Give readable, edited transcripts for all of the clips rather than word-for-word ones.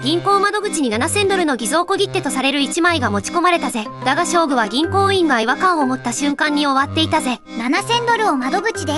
銀行窓口に7000ドルの偽造小切手とされる1枚が持ち込まれたぜ。だが勝負は銀行員が違和感を持った瞬間に終わっていたぜ。7000ドルを窓口で？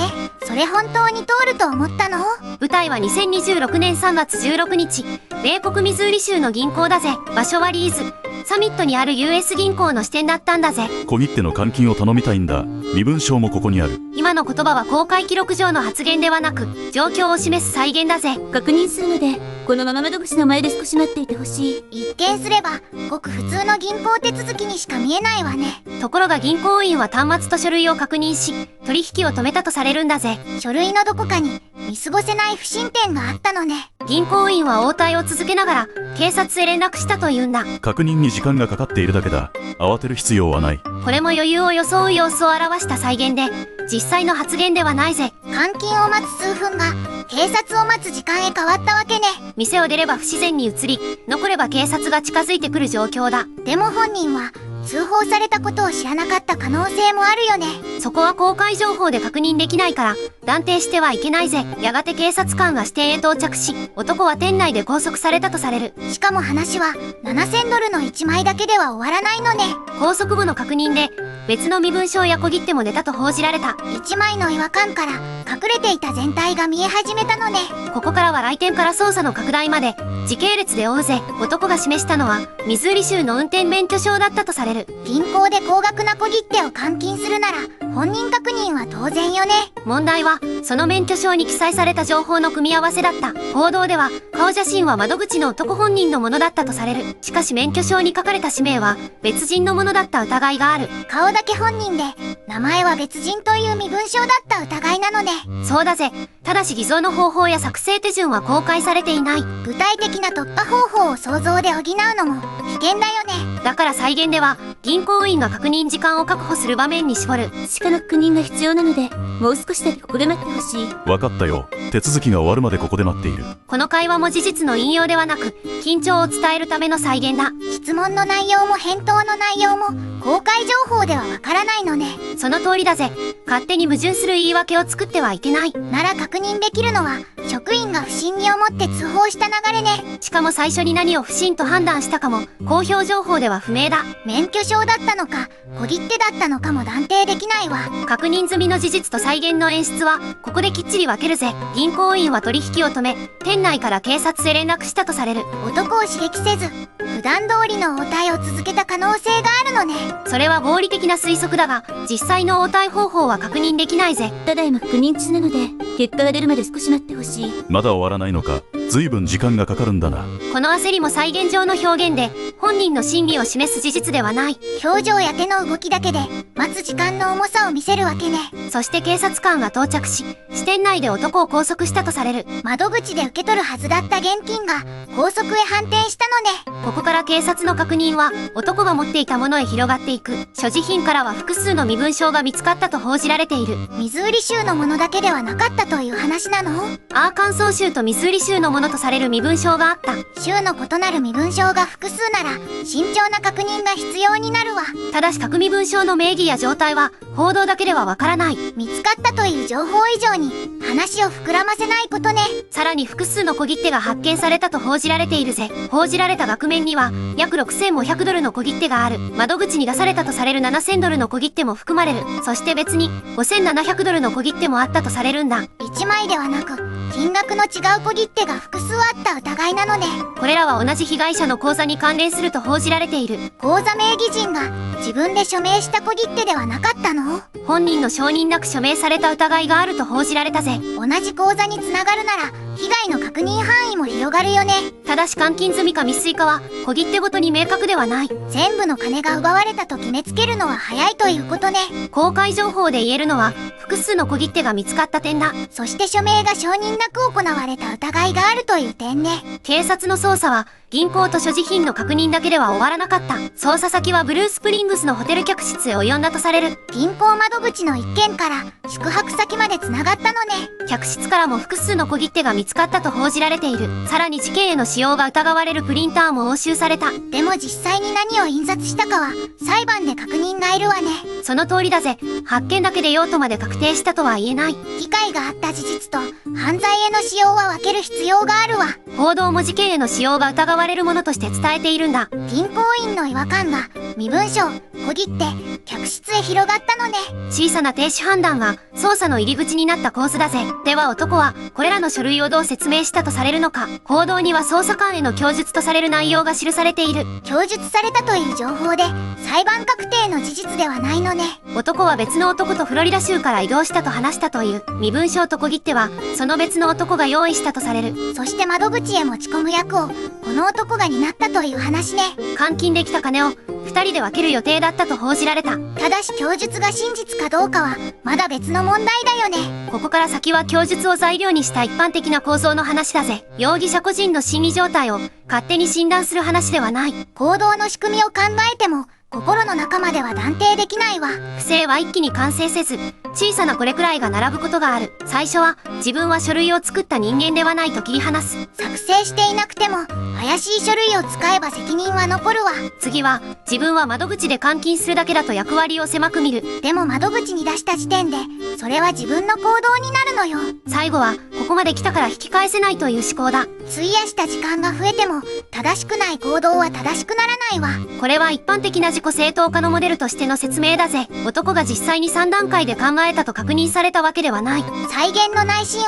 それ本当に通ると思ったの？舞台は2026年3月16日、米国ミズーリ州の銀行だぜ。場所はリーズサミットにある US 銀行の支店だったんだぜ。小切手の換金を頼みたいんだ。身分証もここにある。今の言葉は公開記録上の発言ではなく、状況を示す再現だぜ。確認するので、このまま窓口の前で少し待っていてほしい。一見すればごく普通の銀行手続きにしか見えないわね。ところが銀行員は端末と書類を確認し、取引を止めたとされるんだぜ。書類のどこかに見過ごせない不審点があったのね。銀行員は応対を続けながら警察へ連絡したというんだ。確認に時間がかかっているだけだ。慌てる必要はない。これも余裕を装う様子を表した再現で、実際の発言ではないぜ。換金を待つ数分が警察を待つ時間へ変わったわけね。店を出れば不自然に移り、残れば警察が近づいてくる状況だ。でも本人は通報されたことを知らなかった可能性もあるよね。そこは公開情報で確認できないから断定してはいけないぜ。やがて警察官が支店へ到着し、男は店内で拘束されたとされる。しかも話は7000ドルの1枚だけでは終わらないのね。拘束後の確認で別の身分証や小切手も出たと報じられた。1枚の違和感から隠れていた全体が見え始めたのね。ここからは来店から捜査の拡大まで時系列で追うぜ。男が示したのはミズーリ州の運転免許証だったとされる。銀行で高額な小切手を換金するなら本人確認は当然よね。問題はその免許証に記載された情報の組み合わせだった。報道では顔写真は窓口の男本人のものだったとされる。しかし免許証に書かれた氏名は別人のものだった疑いがある。顔だけ本人で名前は別人という身分証だった疑いなのね。そうだぜ。ただし偽造の方法や作成手順は公開されていない。具体的な突破方法を想像で補うのも危険だよね。だから再現では銀行員が確認時間を確保する場面に絞る。しかの確認が必要なので、もう少しだけここで待ってほしい。わかったよ。手続きが終わるまでここで待っている。この会話も事実の引用ではなく、緊張を伝えるための再現だ。質問の内容も返答の内容も公開情報ではわからないのね。その通りだぜ。勝手に矛盾する言い訳を作ってはいけない。なら確認できるのは職員が不審に思って通報した流れね。しかも最初に何を不審と判断したかも公表情報では不明だ。免許証だったのか小切手だったのかも断定できないわ。確認済みの事実と再現の演出はここできっちり分けるぜ。銀行員は取引を止め、店内から警察へ連絡したとされる。男を刺激せず普段通りの応対を続けた可能性があるのね。それは合理的な推測だが、実際の応対方法は確認できないぜ。ただいま確認中なので、結果が出るまで少し待ってほしい。まだ終わらないのか。随分時間がかかるんだな。この焦りも再現上の表現で本人の真偽を示す事実ではない。表情や手の動きだけで待つ時間の重さを見せるわけね。そして警察官が到着し、支店内で男を拘束したとされる。窓口で受け取るはずだった現金が高速へ反転したのね。ここから警察の確認は男が持っていたものへ広がっていく。所持品からは複数の身分証が見つかったと報じられている。ミズーリ州のものだけではなかったという話なの？アーカンソー州とミズーリ州のものとされる身分証があった。州の異なる身分証が複数なら慎重な確認が必要になるわ。ただし各身分証の名義や状態は報道だけではわからない。見つかったという情報以上に話を膨らませないことね。さらに複数の小切手が発見されたと報じられているぜ。報じられた額面には約6500ドルの小切手がある。窓口に出されたとされる7000ドルの小切手も含まれる。そして別に5700ドルの小切手もあったとされるんだ。1枚ではなく金額の違う小切手が複数あった疑いなのね。これらは同じ被害者の口座に関連すると報じられている。口座名義人が自分で署名した小切手ではなかったの？本人の承認なく署名された疑いがあると報じられたぜ。同じ口座につながるなら被害の確認範囲も広がるよね。ただし換金済みか未遂かは小切手ごとに明確ではない。全部の金が奪われたと決めつけるのは早いということね。公開情報で言えるのは複数の小切手が見つかった点だ。そして署名が承認なく行われた疑いがあるという点ね。警察の捜査は銀行と所持品の確認だけでは終わらなかった。捜査先はブルースプリングスのホテル客室へ及んだとされる。銀行窓口の一軒から宿泊先までつながったのね。客室からも複数の小切手が見つかったと報じられている。さらに事件への使用が疑われるプリンターも押収された。でも実際に何を印刷したかは裁判で確認がいるわね。その通りだぜ。発見だけで用途まで確定したとは言えない。機会があった事実と犯罪への使用は分ける必要があるわ。報道も事件への使用が疑われわれるものとして伝えているんだ。銀行員の違和感が身分証小切手客室へ広がったのね。小さな停止判断が捜査の入り口になった構図だぜ。では男はこれらの書類をどう説明したとされるのか。報道には捜査官への供述とされる内容が記されている。供述されたという情報で裁判確定の事実ではないのね。男は別の男とフロリダ州から移動したと話したという。身分証と小切手はその別の男が用意したとされる。そして窓口へ持ち込む役をこの男が担ったという話ね。換金できた金を2人で分ける予定だったと報じられた。ただし供述が真実かどうかはまだ別の問題だよね。ここから先は供述を材料にした一般的な構造の話だぜ。容疑者個人の心理状態を勝手に診断する話ではない。行動の仕組みを考えても心の中までは断定できないわ。不正は一気に完成せず、小さなこれくらいが並ぶことがある。最初は自分は書類を作った人間ではないと切り離す。作成していなくても怪しい書類を使えば責任は残るわ。次は自分は窓口で換金するだけだと役割を狭く見る。でも窓口に出した時点でそれは自分の行動になるのよ。最後はここまで来たから引き返せないという思考だ。費やした時間が増えても正しくない行動は正しくならないわ。これは一般的な自己正当化のモデルとしての説明だぜ。男が実際に3段階で考えたと確認されたわけではない。再現の内心を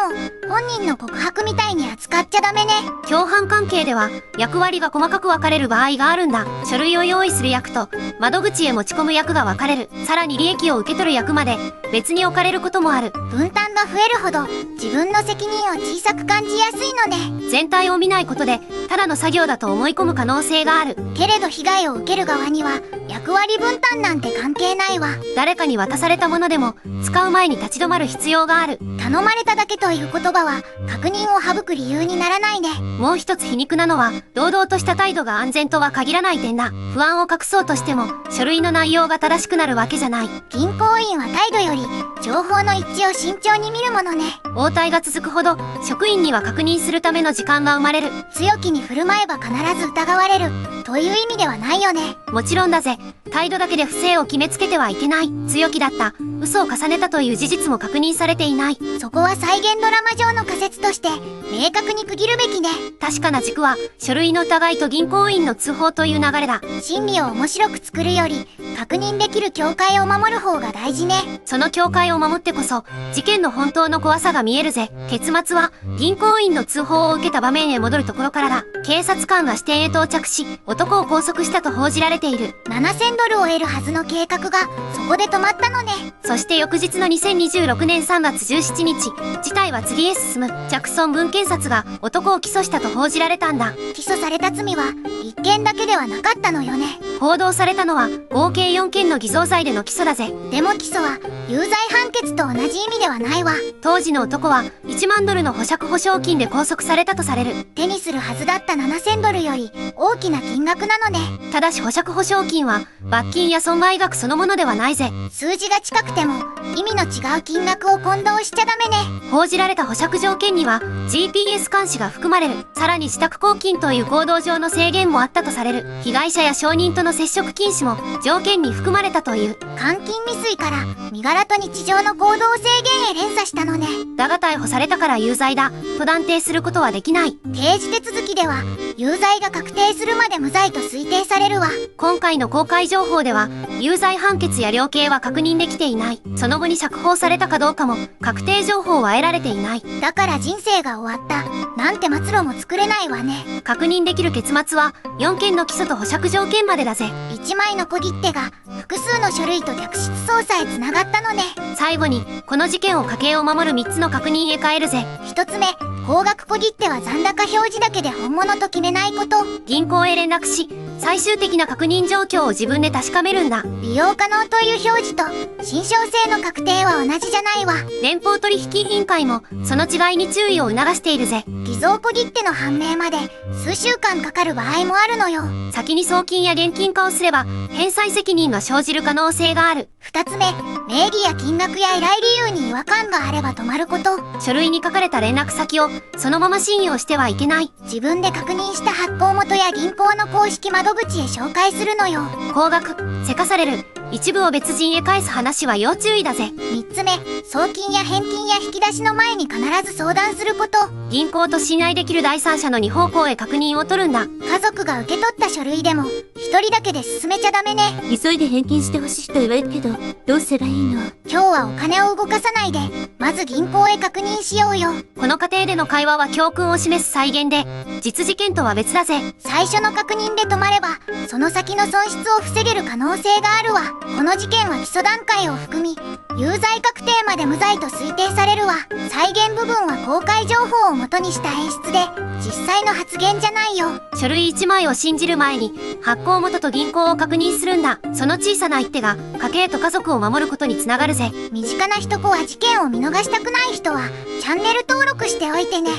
本人の告白みたいに扱っちゃダメね。共犯関係では役割が細かく分かれる場合があるんだ。書類を用意する役と窓口へ持ち込む役が分かれる。さらに利益を受け取る役まで別に置かれることもある。分担が増えるほど自分の責任を小さく感じやすいのね。全体を見ないことでただの作業だと思い込む可能性がある。けれど被害を受ける側には役割分担なんて関係ないわ。誰かに渡されたものでも使う前に立ち止まる必要がある。頼まれただけという言葉は確認を省く理由にならないね。もう一つ皮肉なのは堂々とした態度が安全とは限らない点だ。不安を隠そうとしても書類の内容が正しくなるわけじゃない。銀行員は態度より情報の一致を慎重に見るものね。応対が続くほど職員には確認するための時間が生まれる。強気に振る舞えば必ず疑われるという意味ではないよね。もちろんだぜ。態度だけで不正を決めつけてはいけない。強気だった、嘘を重ねたという事実も確認されていない。そこは再現ドラマ上の仮説として明確に区切るべきね。確かな軸は書類の疑いと銀行員の通報という流れだ。審理を面白く作るより確認できる境界を守る方が大事ね。その境界を守ってこそ事件の本当の怖さが見えるぜ。結末は銀行員の通報を受けた場面へ戻るところからだ。警察官が支店へ到着し男を拘束したと報じられている。$7000を得るはずの計画がそこで止まったのね。そして翌日の2026年3月17日事態は次へ進む。ジャクソン分検察が男を起訴したと報じられたんだ。起訴された罪は1件だけではなかったのよね。報道されたのは合計4件の偽造罪での起訴だぜ。でも起訴は有罪判決と同じ意味ではないわ。当時の男は$1万の保釈保証金で拘束されたとされる。手にするはずだった$7000より大きな金額なのね。ただし保釈保証金は罰金や損害額そのものではないぜ。数字が近くても意味の違う金額を混同しちゃダメね。報じられた保釈条件には GPS 監視が含まれる。さらに自宅拘禁という行動上の制限もあったとされる。被害者や証人との接触禁止も条件に含まれたという。監禁未遂から身柄と日常の行動制限へ連鎖したのね。だが逮捕されたから有罪だと断定することはできない。刑事手続きでは有罪が確定するまで無罪と推定されるわ。今回の公開情報では有罪判決や量刑は確認できていない。その後に釈放されたかどうかも確定情報は得られていない。だから人生が終わったなんて末路も作れないわね。確認できる結末は4件の起訴と保釈条件までだぜ。1枚の小切手が複数の書類と客室捜査へつながったのね。最後にこの事件を家計を守る3つの確認へ変えるぜ。1つ目、高額小切手は残高表示だけで本物と決めないこと。銀行へ連絡し最終的な確認状況を自分で確かめるんだ。利用可能という表示と信証性の確定は同じじゃないわ。連邦取引委員会もその違いに注意を促しているぜ。偽造小切手の判明まで数週間かかる場合もあるのよ。先に送金や現金化をすれば返済責任が生じる可能性がある。2つ目、名義や金額や依頼理由に違和感があれば止まること。書類に書かれた連絡先をそのまま信用してはいけない。自分で確認した発行元や銀行の公式窓口へ紹介するのよ。高額、せかされる。一部を別人へ返す話は要注意だぜ。3つ目、送金や返金や引き出しの前に必ず相談すること。銀行と信頼できる第三者の2方向へ確認を取るんだ。家族が受け取った書類でも1人だけで進めちゃダメね。急いで返金してほしいと言われるけど、どうすればいいの？今日はお金を動かさないで、まず銀行へ確認しようよ。この過程での会話は教訓を示す再現で、実事件とは別だぜ。最初の確認で止まれば、その先の損失を防げる可能性があるわ。この事件は基礎段階を含み、有罪確定まで無罪と推定されるわ。再現部分は公開情報を元にした演出で、実際の発言じゃないよ。書類1枚を信じる前に、発行元と銀行を確認するんだ。その小さな一手が、家計と家族を守ることにつながるぜ。身近な人子は事件を見逃したくない人は、チャンネル登録しておいてね。